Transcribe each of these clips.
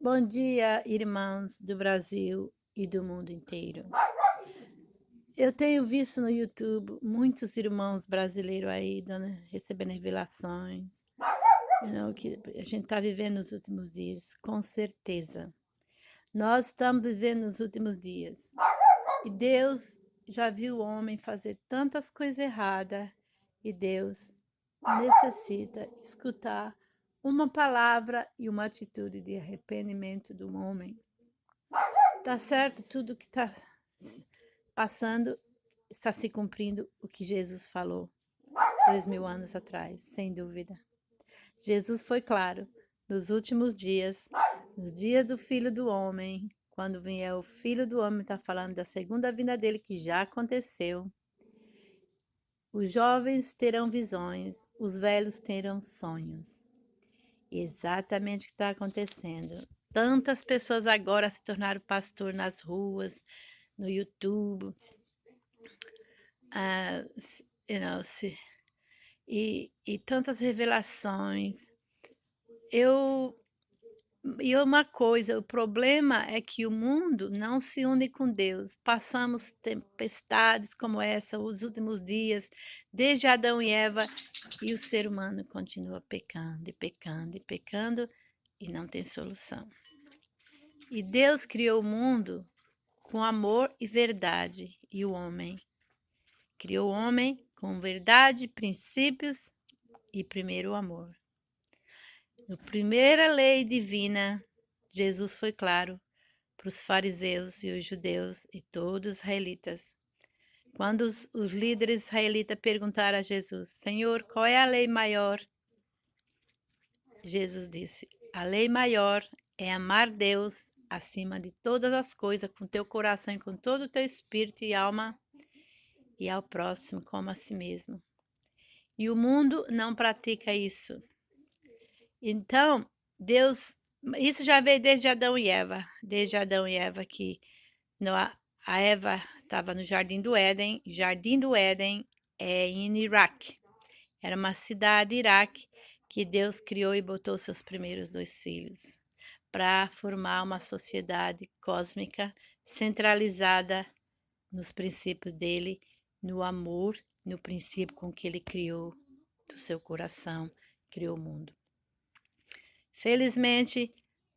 Bom dia, irmãos do Brasil e do mundo inteiro. Eu tenho visto no YouTube muitos irmãos brasileiros aí recebendo revelações, que a gente está vivendo nos últimos dias, com certeza. Nós estamos vivendo nos últimos dias. E Deus já viu o homem fazer tantas coisas erradas, e Deus necessita escutar uma palavra e uma atitude de arrependimento do homem. Tá certo, tudo que está passando está se cumprindo o que Jesus falou 2000 anos atrás, sem dúvida. Jesus foi claro, nos últimos dias, nos dias do Filho do Homem, quando vier o Filho do Homem, está falando da segunda vinda dele, que já aconteceu. Os jovens terão visões, os velhos terão sonhos. Exatamente o que está acontecendo. Tantas pessoas agora se tornaram pastor nas ruas, no YouTube, e tantas revelações. E uma coisa, o problema é que o mundo não se une com Deus. Passamos tempestades como essa os últimos dias, desde Adão e Eva, e o ser humano continua pecando e pecando e pecando e não tem solução. E Deus criou o mundo com amor e verdade, e o homem criou o homem com verdade, princípios e primeiro o amor. Na primeira lei divina, Jesus foi claro para os fariseus e os judeus e todos os israelitas. Quando os líderes israelitas perguntaram a Jesus: Senhor, qual é a lei maior? Jesus disse: a lei maior é amar Deus acima de todas as coisas, com teu coração e com todo o teu espírito e alma, e ao próximo como a si mesmo. E o mundo não pratica isso. Então, Deus, isso já veio desde Adão e Eva. Desde Adão e Eva, que a Eva estava no Jardim do Éden. Jardim do Éden é em Iraque. Era uma cidade, Iraque, que Deus criou e botou seus primeiros 2 filhos para formar uma sociedade cósmica centralizada nos princípios dele, no amor, no princípio com que ele criou do seu coração, criou o mundo. Felizmente,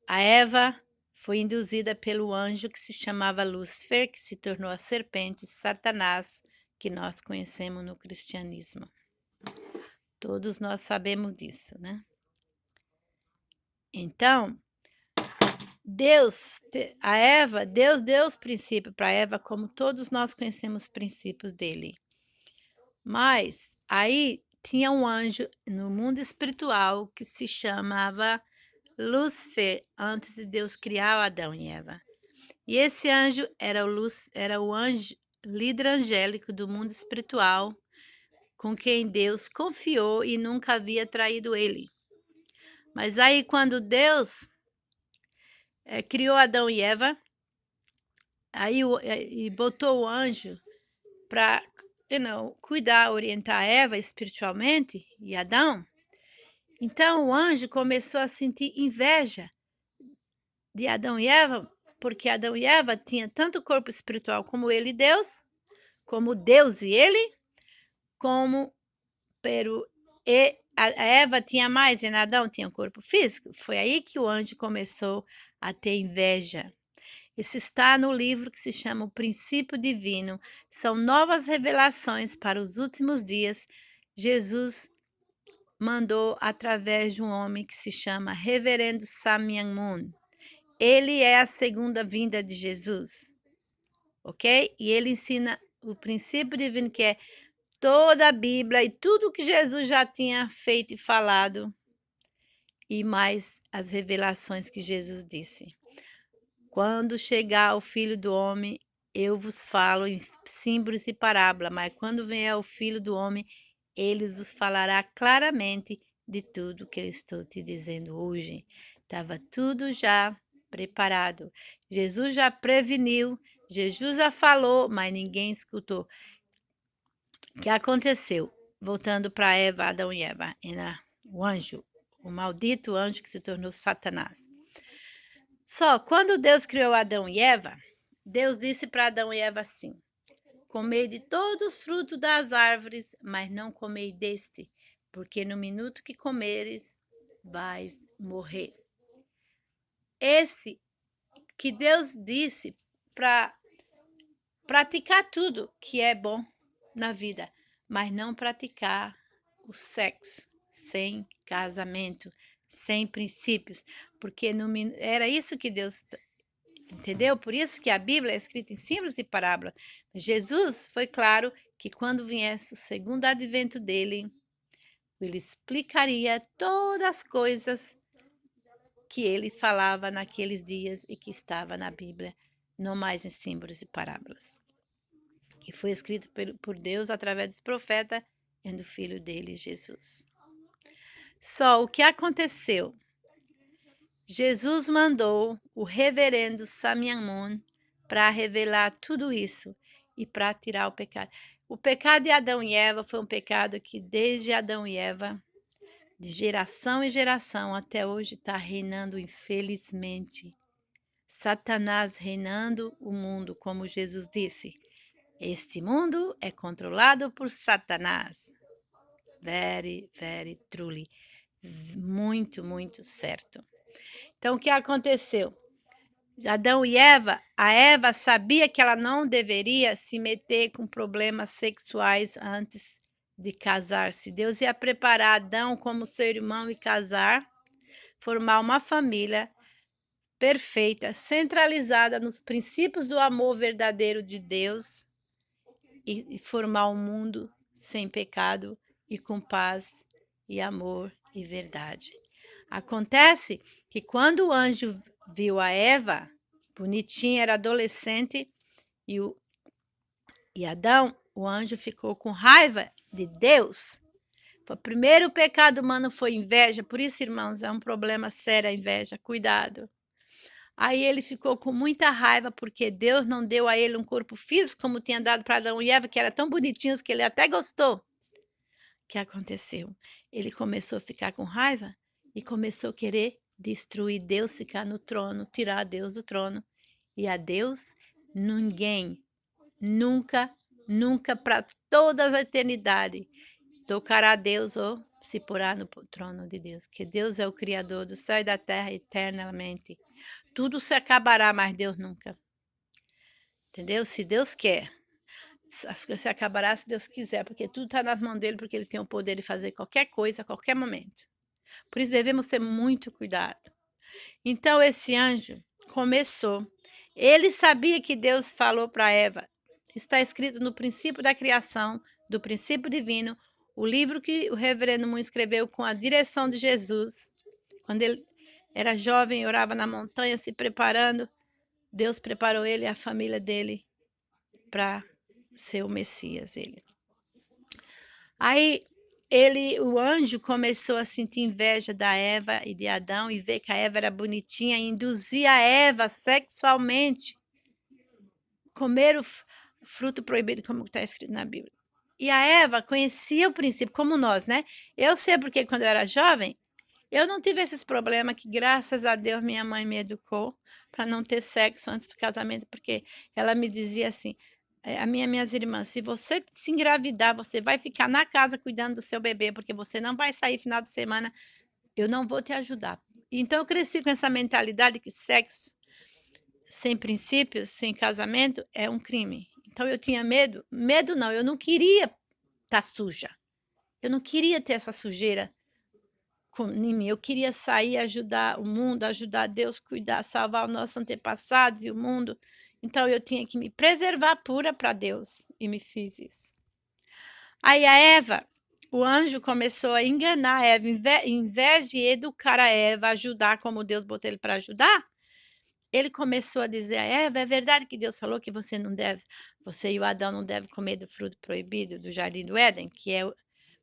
a Eva foi induzida pelo anjo que se chamava Lúcifer, que se tornou a serpente Satanás, que nós conhecemos no cristianismo. Todos nós sabemos disso, né? Então, Deus deu os princípios para Eva, como todos nós conhecemos os princípios dele. Mas aí tinha um anjo no mundo espiritual que se chamava Lúcifer, antes de Deus criar Adão e Eva. E esse anjo era o anjo líder angélico do mundo espiritual, com quem Deus confiou e nunca havia traído ele. Mas aí quando Deus criou Adão e Eva, e botou o anjo para cuidar, orientar Eva espiritualmente e Adão, então o anjo começou a sentir inveja de Adão e Eva, porque Adão e Eva tinham tanto corpo espiritual como ele e Deus, como Deus e ele, a Eva tinha mais e Adão tinha um corpo físico. Foi aí que o anjo começou a ter inveja. Isso está no livro que se chama O Princípio Divino. São novas revelações para os últimos dias. Jesus mandou através de um homem que se chama Reverendo Sam Myung Moon. Ele é a segunda vinda de Jesus, ok? E ele ensina o princípio divino, que é toda a Bíblia e tudo que Jesus já tinha feito e falado, e mais as revelações que Jesus disse. Quando chegar o Filho do Homem, eu vos falo em símbolos e parábola, mas quando vier o Filho do Homem, ele vos falará claramente de tudo que eu estou te dizendo hoje. Estava tudo já preparado. Jesus já preveniu, Jesus já falou, mas ninguém escutou. O que aconteceu? Voltando para Eva, Adão e Eva, o anjo, o maldito anjo que se tornou Satanás. Só quando Deus criou Adão e Eva, Deus disse para Adão e Eva assim: comei de todos os frutos das árvores, mas não comei deste, porque no minuto que comeres, vais morrer. Esse que Deus disse para praticar tudo que é bom na vida, mas não praticar o sexo sem casamento, sem princípios, porque era isso que Deus entendeu? Por isso que a Bíblia é escrita em símbolos e parábolas. Jesus foi claro que quando viesse o segundo advento dele, ele explicaria todas as coisas que ele falava naqueles dias e que estava na Bíblia, não mais em símbolos e parábolas. Que foi escrito por Deus através dos profetas e do Filho dele, Jesus. Só o que aconteceu? Jesus mandou o reverendo Samiamon para revelar tudo isso e para tirar o pecado. O pecado de Adão e Eva foi um pecado que desde Adão e Eva, de geração em geração, até hoje está reinando, infelizmente. Satanás reinando o mundo, como Jesus disse. Este mundo é controlado por Satanás. Very, very truly. Muito, muito certo. Então, o que aconteceu? Adão e Eva, a Eva sabia que ela não deveria se meter com problemas sexuais antes de casar-se. Deus ia preparar Adão como seu irmão e casar, formar uma família perfeita, centralizada nos princípios do amor verdadeiro de Deus e formar um mundo sem pecado e com paz e amor e verdade. Acontece que quando o anjo viu a Eva, bonitinha, era adolescente, e Adão, o anjo ficou com raiva de Deus. O primeiro pecado humano foi inveja, por isso, irmãos, é um problema sério a inveja, cuidado. Aí ele ficou com muita raiva porque Deus não deu a ele um corpo físico como tinha dado para Adão e Eva, que eram tão bonitinhos que ele até gostou. O que aconteceu? Ele começou a ficar com raiva e começou a querer destruir Deus, ficar no trono, tirar Deus do trono. E a Deus, ninguém, nunca, nunca, para toda a eternidade, tocará a Deus ou se porá no trono de Deus. Que Deus é o Criador do céu e da terra eternamente. Tudo se acabará, mas Deus nunca. Entendeu? Se Deus quer, as coisas se acabará se Deus quiser, porque tudo está nas mãos dele, porque ele tem o poder de fazer qualquer coisa a qualquer momento. Por isso devemos ter muito cuidado. Então esse anjo começou. Ele sabia que Deus falou para Eva. Está escrito no princípio da criação, do princípio divino, o livro que o reverendo Moon escreveu com a direção de Jesus. Quando ele era jovem, orava na montanha, se preparando. Deus preparou ele e a família dele para ser o Messias. Aí o anjo começou a sentir inveja da Eva e de Adão e ver que a Eva era bonitinha e induzia a Eva sexualmente comer o fruto proibido, como está escrito na Bíblia. E a Eva conhecia o princípio, como nós, né? Eu sei porque quando eu era jovem, eu não tive esses problemas que, graças a Deus, minha mãe me educou para não ter sexo antes do casamento, porque ela me dizia assim, minhas irmãs, se você se engravidar, você vai ficar na casa cuidando do seu bebê, porque você não vai sair final de semana, eu não vou te ajudar. Então, eu cresci com essa mentalidade que sexo sem princípios, sem casamento, é um crime. Então, eu tinha medo. Medo não, eu não queria estar suja. Eu não queria ter essa sujeira em mim. Eu queria sair, ajudar o mundo, ajudar Deus, cuidar, salvar os nossos antepassados e o mundo. Então, eu tinha que me preservar pura para Deus. E me fiz isso. Aí a Eva, o anjo começou a enganar a Eva. Em vez de educar a Eva, ajudar como Deus botou ele para ajudar, ele começou a dizer a Eva, é verdade que Deus falou que você e o Adão não devem comer do fruto proibido do Jardim do Éden, que é o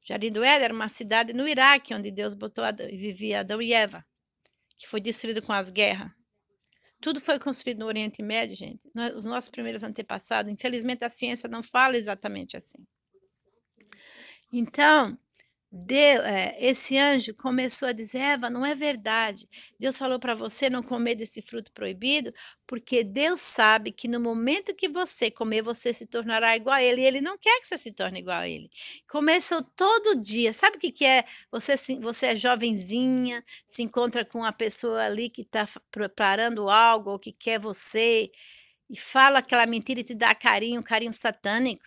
Jardim do Éden era uma cidade no Iraque, onde Deus botou e vivia Adão e Eva, que foi destruído com as guerras. Tudo foi construído no Oriente Médio, gente. Os nossos primeiros antepassados, infelizmente a ciência não fala exatamente assim. Então, esse anjo começou a dizer: Eva, não é verdade. Deus falou para você não comer desse fruto proibido, porque Deus sabe que no momento que você comer, você se tornará igual a Ele. E Ele não quer que você se torne igual a Ele. Começou todo dia. Sabe o que é? Você é jovenzinha, se encontra com uma pessoa ali que está preparando algo ou que quer você, e fala aquela mentira e te dá carinho, carinho satânico.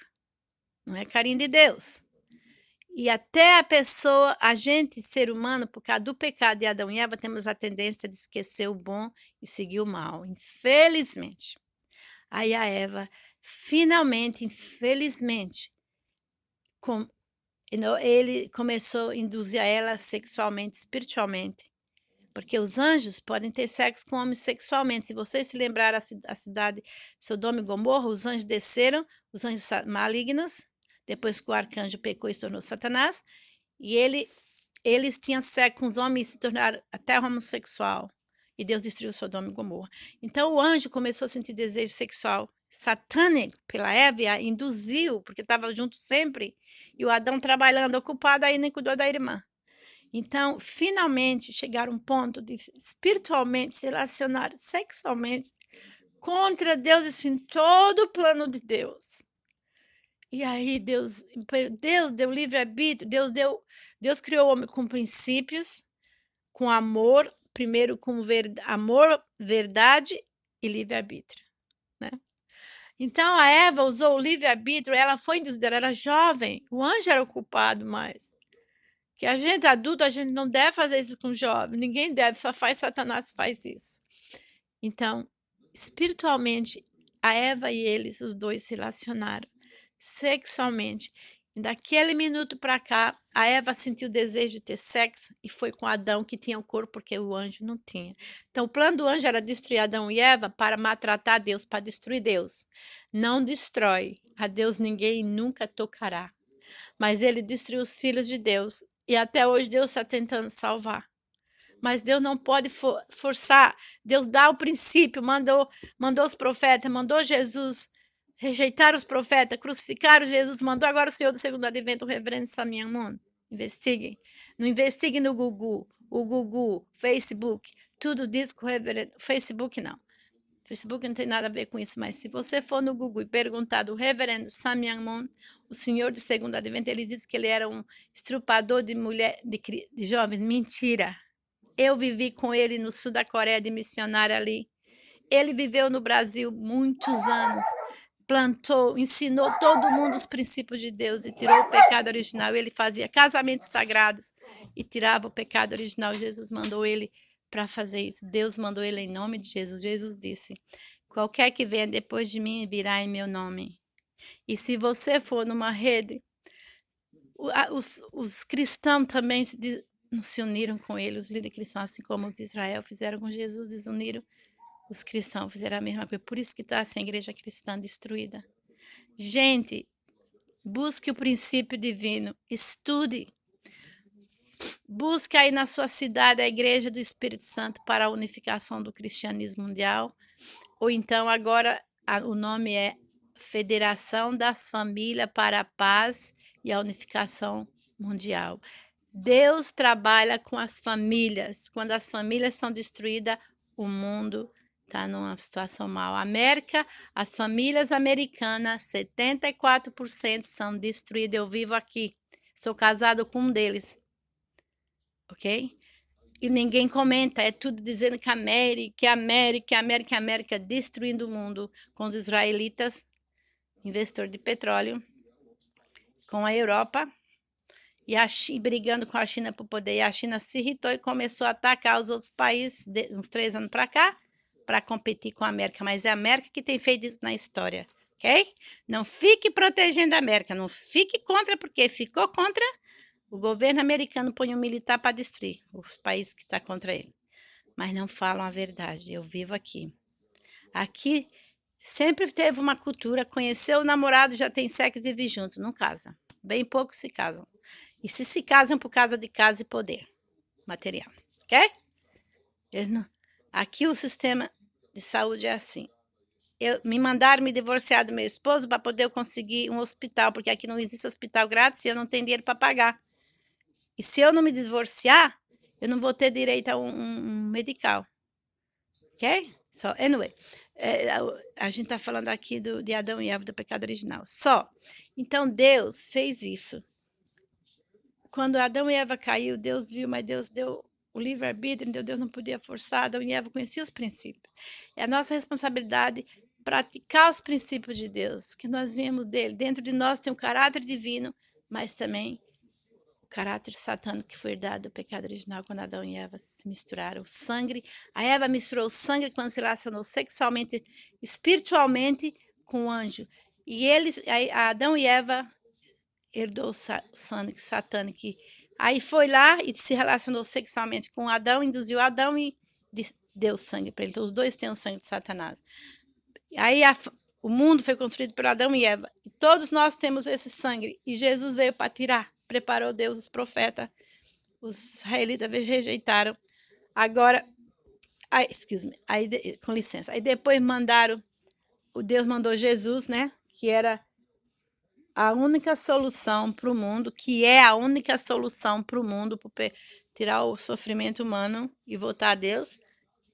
Não é carinho de Deus. E até a pessoa, a gente, ser humano, por causa do pecado de Adão e Eva, temos a tendência de esquecer o bom e seguir o mal, infelizmente. Aí a Eva, finalmente, infelizmente, ele começou a induzir a ela sexualmente, espiritualmente. Porque os anjos podem ter sexo com homens sexualmente. Se vocês se lembrarem a cidade Sodoma e Gomorra, os anjos desceram, os anjos malignos, depois que o arcanjo pecou e se tornou Satanás, e eles tinham sexo com os homens e se tornaram até homossexual. E Deus destruiu Sodoma e Gomorra. Então o anjo começou a sentir desejo sexual satânico pela Eva e a induziu, porque estava junto sempre. E o Adão trabalhando, ocupado, aí nem cuidou da irmã. Então, finalmente, chegaram a um ponto de espiritualmente se relacionar sexualmente contra Deus, isso em todo o plano de Deus. E aí Deus deu livre-arbítrio, Deus criou o homem com princípios, com amor, primeiro com amor, verdade e livre-arbítrio, né? Então a Eva usou o livre-arbítrio, ela foi induzida, ela era jovem, o anjo era o culpado mais. Que a gente adulto, a gente não deve fazer isso com jovem, ninguém deve, só faz Satanás faz isso. Então, espiritualmente, a Eva e eles, os dois se relacionaram sexualmente. E daquele minuto para cá, a Eva sentiu o desejo de ter sexo e foi com Adão que tinha o corpo, porque o anjo não tinha. Então, o plano do anjo era destruir Adão e Eva para maltratar Deus, para destruir Deus. Não destrói. A Deus ninguém nunca tocará. Mas ele destruiu os filhos de Deus. E até hoje Deus está tentando salvar. Mas Deus não pode forçar. Deus dá o princípio, mandou os profetas, mandou Jesus, rejeitaram os profetas, crucificaram Jesus, mandou agora o Senhor do segundo advento, o reverendo Samir Moon. Investiguem. Não investiguem no Google. O Google, Facebook, tudo diz que o reverendo... Facebook não. Facebook não tem nada a ver com isso, mas se você for no Google e perguntar do reverendo Samir Moon, o senhor do segundo advento, ele diz que ele era um estrupador de mulher, de jovens. Mentira. Eu vivi com ele no sul da Coreia de missionária ali. Ele viveu no Brasil muitos anos. Plantou, ensinou todo mundo os princípios de Deus e tirou o pecado original. Ele fazia casamentos sagrados e tirava o pecado original. Jesus mandou ele para fazer isso. Deus mandou ele em nome de Jesus. Jesus disse: qualquer que venha depois de mim virá em meu nome. E se você for numa rede, os cristãos também se uniram com ele, os líderes cristãos, assim como os de Israel fizeram com Jesus, desuniram. Os cristãos fizeram a mesma coisa. Por isso que está essa igreja cristã destruída. Gente, busque o princípio divino. Estude. Busque aí na sua cidade a igreja do Espírito Santo para a unificação do cristianismo mundial. Ou então agora o nome é Federação das Famílias para a Paz e a Unificação Mundial. Deus trabalha com as famílias. Quando as famílias são destruídas, o mundo está numa situação mal. América, as famílias americanas, 74% são destruídas. Eu vivo aqui. Sou casado com um deles. Ok? E ninguém comenta. É tudo dizendo que América, destruindo o mundo com os israelitas, investidor de petróleo, com a Europa. E brigando com a China por poder. E a China se irritou e começou a atacar os outros países, uns 3 anos para cá, para competir com a América. Mas é a América que tem feito isso na história, ok? Não fique protegendo a América, não fique contra, porque ficou contra, o governo americano põe um militar para destruir os países que estão contra ele. Mas não falam a verdade, eu vivo aqui. Aqui sempre teve uma cultura, conheceu o namorado, já tem sexo e vive junto, não casa. Bem poucos se casam. E se casam por causa de casa e poder material, ok? Aqui o sistema de saúde é assim. Me mandaram me divorciar do meu esposo para poder eu conseguir um hospital, porque aqui não existe hospital grátis e eu não tenho dinheiro para pagar. E se eu não me divorciar, eu não vou ter direito a um medical. Ok? So, anyway, a gente está falando aqui de Adão e Eva, do pecado original. Então, Deus fez isso. Quando Adão e Eva caiu, Deus viu, mas Deus deu o livre-arbítrio, então Deus não podia forçar. Adão e Eva conheciam os princípios. É a nossa responsabilidade praticar os princípios de Deus, que nós vemos dele. Dentro de nós tem o caráter divino, mas também o caráter satânico que foi herdado do pecado original quando Adão e Eva se misturaram. O sangue, a Eva misturou o sangue quando se relacionou sexualmente, espiritualmente com o anjo. E Adão e Eva herdou o sangue satânico. Aí foi lá e se relacionou sexualmente com Adão, induziu Adão e deu sangue para ele. Então, os dois têm o sangue de Satanás. Aí o mundo foi construído por Adão e Eva. E todos nós temos esse sangue. E Jesus veio para tirar. Preparou Deus, os profetas. Os israelitas rejeitaram. Agora, com licença. Aí depois Deus mandou Jesus, né? Que era a única solução para o mundo, que é a única solução para o mundo, para tirar o sofrimento humano e voltar a Deus.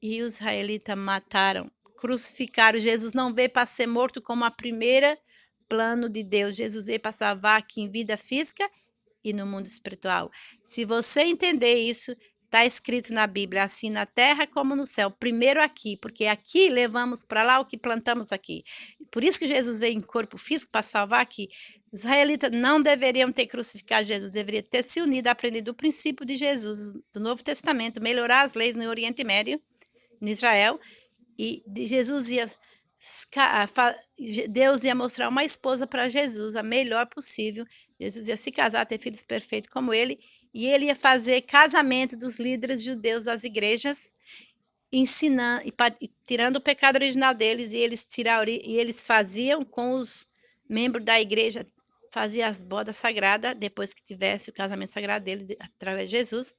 E os israelitas mataram, crucificaram. Jesus não veio para ser morto como a primeira plano de Deus. Jesus veio para salvar aqui em vida física e no mundo espiritual. Se você entender isso, está escrito na Bíblia, assim na terra como no céu. Primeiro aqui, porque aqui levamos para lá o que plantamos aqui. Por isso que Jesus veio em corpo físico para salvar aqui. Os israelitas não deveriam ter crucificado Jesus, deveriam ter se unido, aprendido o princípio de Jesus, do Novo Testamento, melhorar as leis no Oriente Médio, em Israel, e Jesus Deus ia mostrar uma esposa para Jesus, a melhor possível. Jesus ia se casar, ter filhos perfeitos como ele, e ele ia fazer casamento dos líderes judeus das igrejas, ensinando e tirando o pecado original deles, e eles faziam com os membros da igreja, faziam as bodas sagradas, depois que tivesse o casamento sagrado dele, através de Jesus,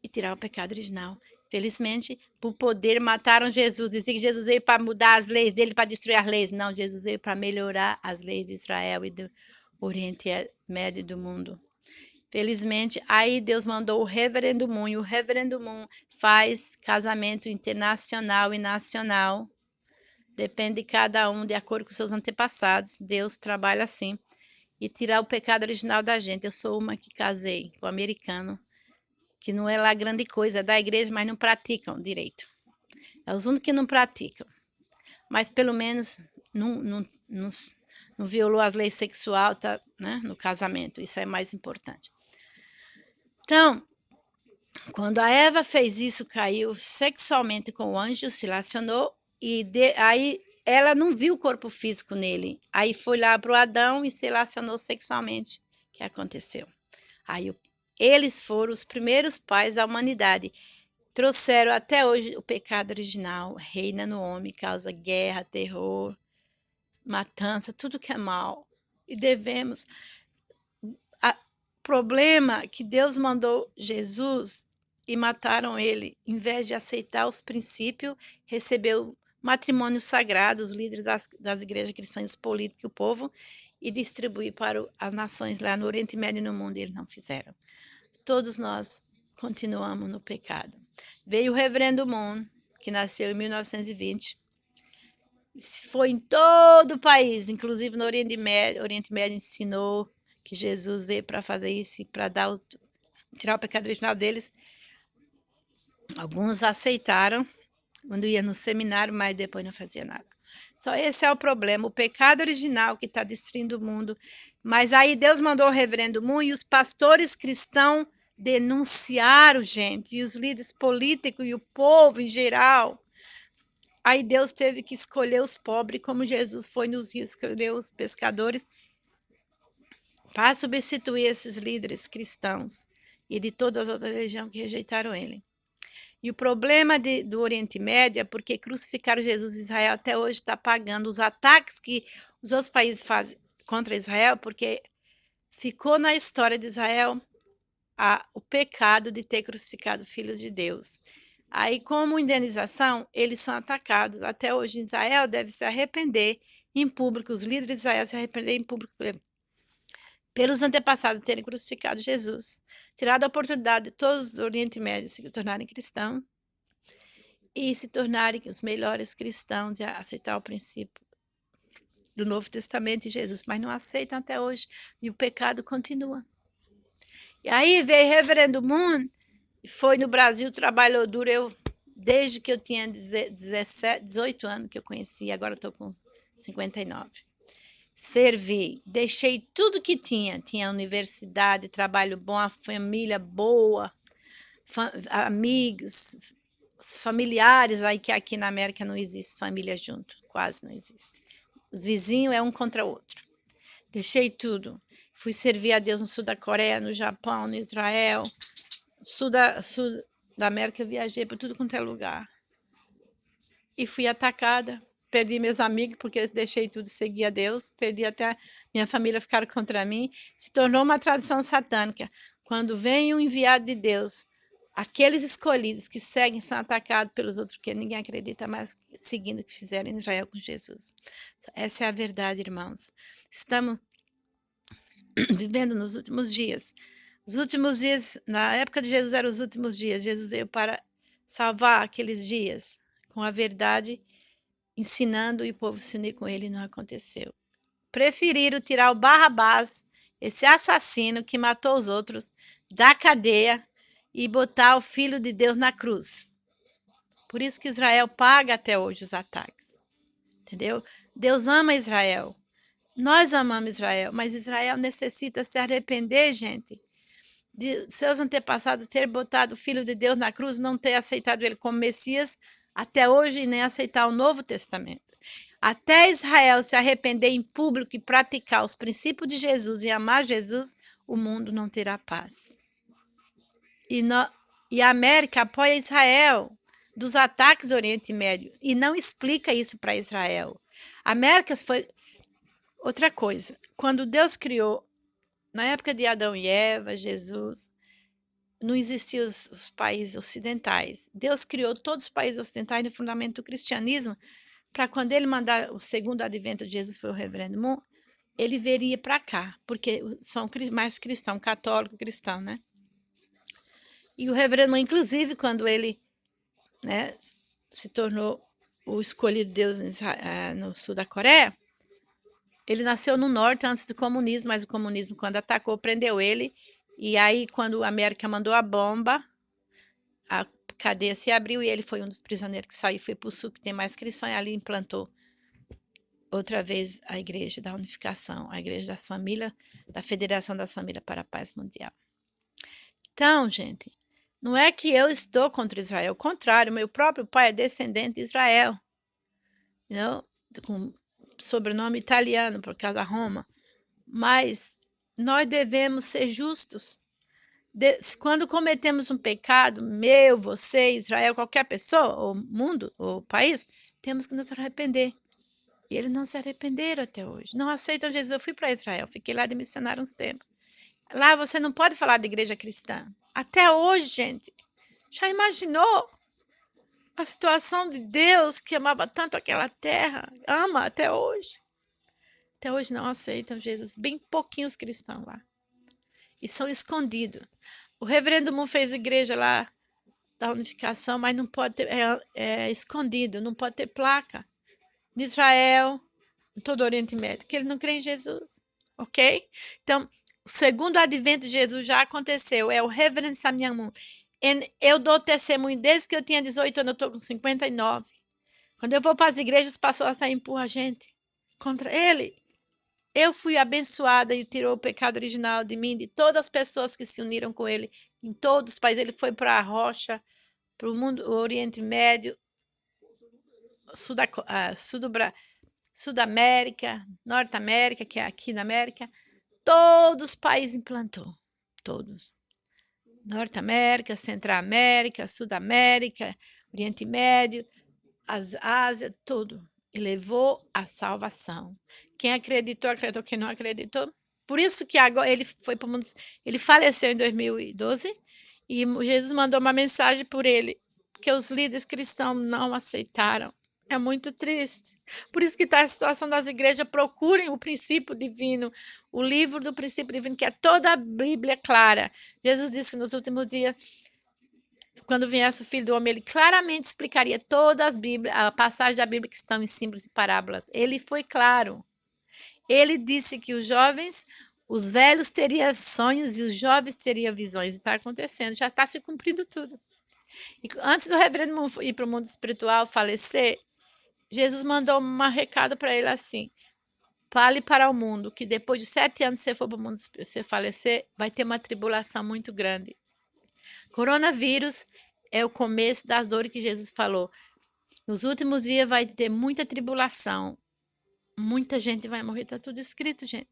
e tirar o pecado original. Felizmente, por poder, mataram Jesus. Dizem que Jesus veio para mudar as leis dele, para destruir as leis. Não, Jesus veio para melhorar as leis de Israel e do Oriente Médio do mundo. Felizmente, aí Deus mandou o Reverendo Moon, e o Reverendo Moon faz casamento internacional e nacional. Depende de cada um, de acordo com seus antepassados. Deus trabalha assim. E tirar o pecado original da gente. Eu sou uma que casei com um americano, que não é lá grande coisa, é da igreja, mas não praticam direito. É os únicos que não praticam. Mas pelo menos não violou as leis sexuais, tá, né, no casamento. Isso é mais importante. Então, quando a Eva fez isso, caiu sexualmente com o anjo, se relacionou, e aí ela não viu o corpo físico nele. Aí foi lá para o Adão e se relacionou sexualmente. O que aconteceu? Aí eles foram os primeiros pais da humanidade. Trouxeram até hoje o pecado original, reina no homem, causa guerra, terror, matança, tudo que é mal. E devemos. Problema que Deus mandou Jesus e mataram ele, em vez de aceitar os princípios, recebeu matrimônio sagrado, os líderes das igrejas cristãs políticos, o povo, e distribuir para as nações lá no Oriente Médio e no mundo, e eles não fizeram. Todos nós continuamos no pecado. Veio o Reverendo Moon, que nasceu em 1920, foi em todo o país, inclusive no Oriente Médio ensinou que Jesus veio para fazer isso, para tirar o pecado original deles. Alguns aceitaram quando ia no seminário, mas depois não fazia nada. Só esse é o problema, o pecado original que está destruindo o mundo. Mas aí Deus mandou o Reverendo Moon e os pastores cristãos denunciaram, gente, e os líderes políticos e o povo em geral. Aí Deus teve que escolher os pobres, como Jesus foi nos rios, escolheu os pescadores, para substituir esses líderes cristãos e de todas as outras religiões que rejeitaram ele. E o problema do Oriente Médio é porque crucificaram Jesus em Israel, até hoje está pagando os ataques que os outros países fazem contra Israel, porque ficou na história de Israel o pecado de ter crucificado o Filho de Deus. Aí, como indenização, eles são atacados. Até hoje, Israel deve se arrepender em público, os líderes de Israel se arrepender em público pelos antepassados terem crucificado Jesus. tirado a oportunidade de todos do Oriente Médio se tornarem cristãos e se tornarem os melhores cristãos e aceitar o princípio do Novo Testamento de Jesus, mas não aceitam até hoje e o pecado continua. E aí veio Reverendo Moon, foi no Brasil, trabalhou duro. Eu, desde que eu tinha 18 anos que eu conheci, agora estou com 59. Servi, deixei tudo que tinha. Tinha universidade, trabalho bom, a família boa, amigos, familiares, aí que aqui na América não existe família junto, quase não existe. Os vizinhos é um contra o outro. Deixei tudo. Fui servir a Deus no sul da Coreia, no Japão, no Israel, sul da América, viajei para tudo quanto é lugar. E fui atacada. Perdi meus amigos, porque eu deixei tudo e segui a Deus. Perdi até minha família, ficaram contra mim. Se tornou uma tradição satânica. Quando vem um enviado de Deus, aqueles escolhidos que seguem são atacados pelos outros, porque ninguém acredita mais seguindo o que fizeram em Israel com Jesus. Essa é a verdade, irmãos. Estamos vivendo nos últimos dias. Os últimos dias, na época de Jesus, eram os últimos dias. Jesus veio para salvar aqueles dias com a verdade, ensinando e o povo se unir com ele. Não aconteceu. Preferiram tirar o Barrabás, esse assassino que matou os outros, da cadeia e botar o Filho de Deus na cruz. Por isso que Israel paga até hoje os ataques. Entendeu? Deus ama Israel. Nós amamos Israel, mas Israel necessita se arrepender, gente, de seus antepassados ter botado o Filho de Deus na cruz, não ter aceitado ele como Messias até hoje e nem aceitar o Novo Testamento. Até Israel se arrepender em público e praticar os princípios de Jesus e amar Jesus, o mundo não terá paz. E a América apoia Israel dos ataques do Oriente Médio e não explica isso para Israel. A América foi outra coisa. Quando Deus criou, na época de Adão e Eva, Jesus, não existiam os países ocidentais. Deus criou todos os países ocidentais no fundamento do cristianismo, para quando ele mandar o segundo advento de Jesus, foi o Reverendo Moon, ele viria para cá, porque são mais cristão, católico cristão, né? E o Reverendo Moon, inclusive, quando ele, né, se tornou o escolhido de Deus no sul da Coreia, ele nasceu no norte antes do comunismo, mas o comunismo, quando atacou, prendeu ele. E aí, quando a América mandou a bomba, a cadeia se abriu e ele foi um dos prisioneiros que saiu e foi para o sul, que tem mais cristão, e ali implantou outra vez a Igreja da Unificação, a Igreja das Famílias, da Federação das Famílias para a Paz Mundial. Então, gente, não é que eu estou contra Israel, ao contrário, meu próprio pai é descendente de Israel, com sobrenome italiano, por causa de Roma, mas nós devemos ser justos. Quando cometemos um pecado, você, Israel, qualquer pessoa, ou mundo, ou país, temos que nos arrepender. E eles não se arrependeram até hoje. Não aceitam Jesus. Eu fui para Israel, fiquei lá de missionário uns tempos. Lá você não pode falar de igreja cristã. Até hoje, gente. Já imaginou a situação de Deus que amava tanto aquela terra? Ama até hoje. Até hoje não aceitam Jesus. Bem pouquinhos cristãos lá. E são escondidos. O Reverendo Moon fez igreja lá da Unificação, mas não pode ter, escondido, não pode ter placa. De Israel, em todo o Oriente Médio, que ele não crê em Jesus, ok? Então, o segundo advento de Jesus já aconteceu, é o Reverendo Samuel Moon. Eu dou testemunho desde que eu tinha 18 anos, eu estou com 59. Quando eu vou para as igrejas, os pastores saem e empurram a gente contra ele. Eu fui abençoada e tirou o pecado original de mim, de todas as pessoas que se uniram com ele, em todos os países. Ele foi para a rocha, para o mundo, o Oriente Médio, Sul da América, Norte América, que é aqui na América. Todos os países implantou, todos. Norte América, Central América, Sul da América, Oriente Médio, Ásia, tudo. E levou a salvação. Quem acreditou, acreditou. Quem não acreditou. Por isso que agora ele foi para o mundo. Ele faleceu em 2012 e Jesus mandou uma mensagem por ele, porque os líderes cristãos não aceitaram É muito triste. Por isso que está a situação das igrejas. Procurem o princípio divino, o livro do princípio divino, que é toda a Bíblia clara. Jesus disse que nos últimos dias, quando viesse o Filho do Homem, ele claramente explicaria todas as Bíblias, a passagem da Bíblia que estão em símbolos e parábolas. Ele foi claro. Ele disse que os velhos teriam sonhos e os jovens teriam visões. Está acontecendo, já está se cumprindo tudo. E antes do reverendo ir para o mundo espiritual falecer, Jesus mandou um recado para ele assim: fale para o mundo que depois de 7 anos você for para o mundo, você falecer, vai ter uma tribulação muito grande. Coronavírus é o começo das dores que Jesus falou. Nos últimos dias vai ter muita tribulação. Muita gente vai morrer, está tudo escrito, gente.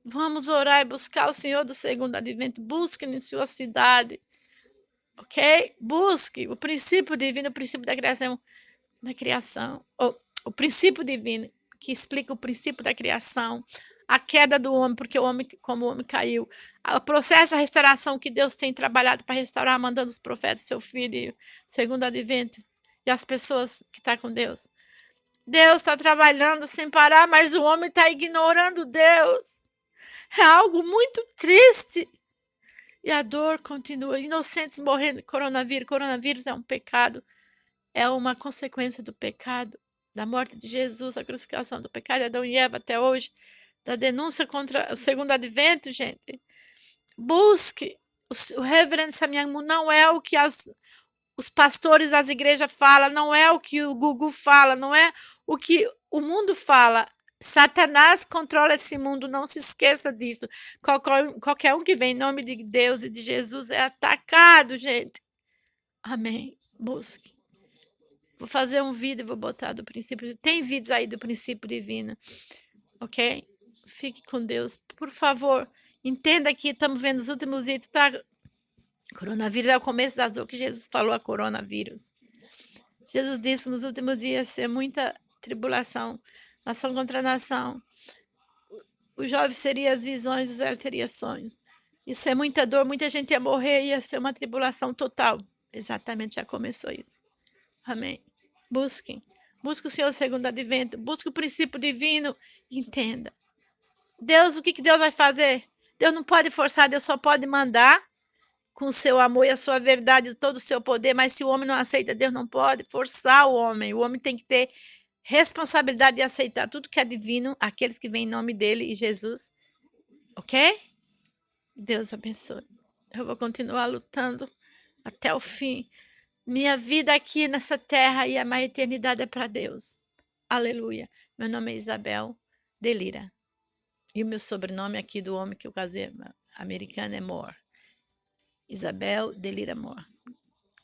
Vamos orar e buscar o Senhor do segundo advento. Busque em sua cidade, ok? Busque o princípio divino, o princípio da criação, o princípio divino que explica o princípio da criação, a queda do homem, porque o homem, como o homem caiu, o processo de restauração que Deus tem trabalhado para restaurar, mandando os profetas, seu filho, segundo advento, e as pessoas que estão com Deus. Deus está trabalhando sem parar, mas o homem está ignorando Deus. É algo muito triste. E a dor continua. Inocentes morrendo. Coronavírus é um pecado. É uma consequência do pecado, da morte de Jesus, a crucificação do pecado de Adão e Eva até hoje, da denúncia contra o segundo advento, gente. Busque. O reverendo Samyangu não é o que os pastores das igrejas falam, não é o que o Google fala, não é o que o mundo fala. Satanás controla esse mundo, não se esqueça disso. Qualquer um que vem em nome de Deus e de Jesus é atacado, gente. Amém. Busque. Vou fazer um vídeo e vou botar do princípio. Tem vídeos aí do princípio divino, ok? Fique com Deus. Por favor, entenda que estamos vendo os últimos dias, tá? Coronavírus é o começo das dores que Jesus falou a coronavírus. Jesus disse que nos últimos dias ser muita tribulação, nação contra nação. Os jovens seriam as visões, os velhos teriam sonhos. Isso é muita dor, muita gente ia morrer, ia ser uma tribulação total. Exatamente, já começou isso. Amém. Busquem. Busque o Senhor segundo advento. Busque o princípio divino. Entenda. Deus, o que Deus vai fazer? Deus não pode forçar, Deus só pode mandar com o seu amor e a sua verdade, todo o seu poder, mas se o homem não aceita, Deus não pode forçar o homem. O homem tem que ter responsabilidade de aceitar tudo que é divino, aqueles que vêm em nome dele e Jesus. Ok? Deus abençoe. Eu vou continuar lutando até o fim. Minha vida aqui nessa terra e a minha eternidade é para Deus. Aleluia. Meu nome é Isabel Delira. E o meu sobrenome aqui do homem que eu casei americano é Moore. Isabel Delira Moore.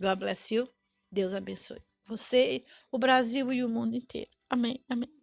God bless you. Deus abençoe você, o Brasil e o mundo inteiro. Amém. Amém.